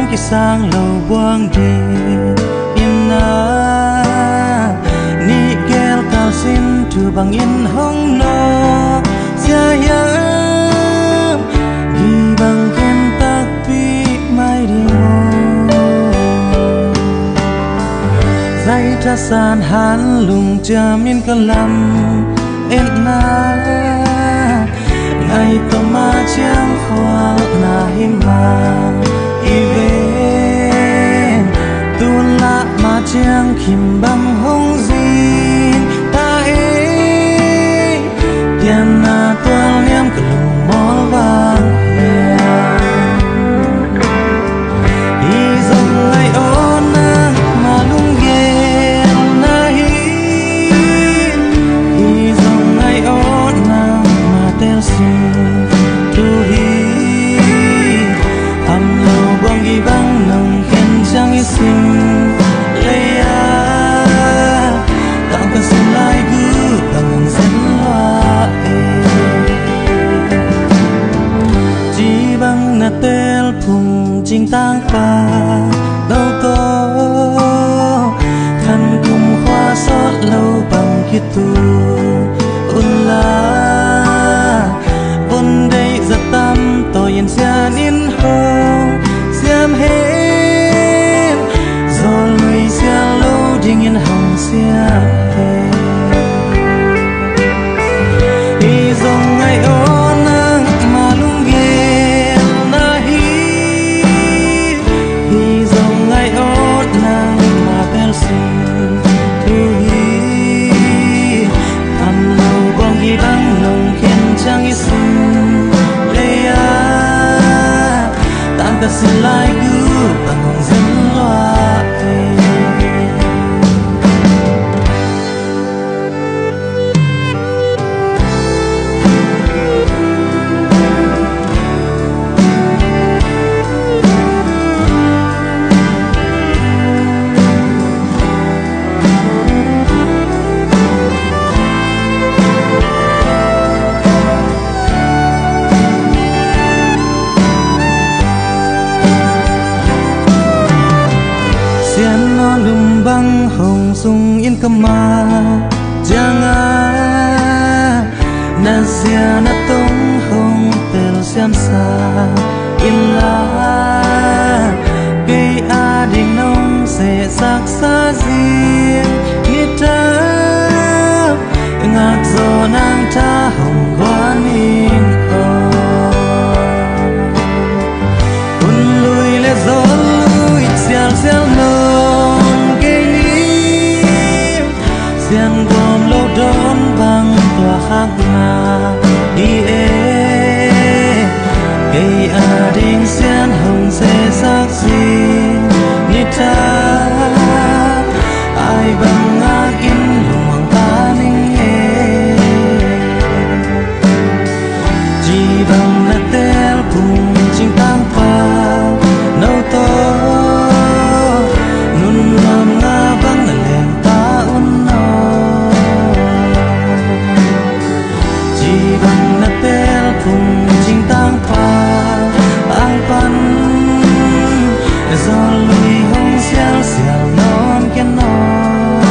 cái sang lâu buông đi ina ni kel cao xin tu bằng in hong no gia yam ghi bằng khen tác pi mai đi ngô dây tra san han lùng cha min cả lâm em na ngày tao ma chiang khoa na him ma iven tuôn la ma chiang khim băng hong zin ta e tian na tual niam ka lung mol vang hi zong ngày on na ma lung ge na hi zong ngày on na ma tel sin tu hi ham lo bong gi bang nong khen chang i sin leya tang ka sin lai gu bang zen loa chỉ bang na tel phung jing tang pa đâu to khăn cùng hoa sót lâu bằng khi tu un la vốn đây giật tâm tôi yên xa nín hông xiêm hết rồi lùi xa lâu điên yên hồng xiêm hết đi dòng ngày ô nắng mà lung ghê na hi dòng ngày ô nắng mà bel xin thu hi thầm lâu bong ghi băng nồng khen chẳng ý xin leya tạm ta xin lại cứ bằng hồng dân loa xiên nó lùng băng hồng sung yên cầm ma giang a na zia na tông hồng tel xiêm sa in la cây a đình nông sẽ sắc xa riêng như ta ngạc gió nàng ta hồng hoa ninh un lui le gió lui xiao xiao non cây ní xiên gom lâu đón bằng tòa khác na đi e cây a đình xiên hồng sẽ sắc riêng như ta ai bằng ngã kín luồng ta ninh e chỉ bằng là tel cùng chính tăng vào nâu to nun non ngã vắng là lèn ta un no chỉ bằng là tel cùng chính tăng vào ang pan do lùi hông xéo xéo non cái non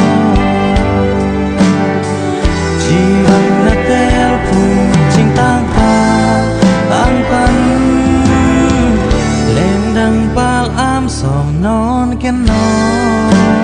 chỉ bằng là tel cùng chính tăng vào ang pan lên đằng bal am sòng non cái non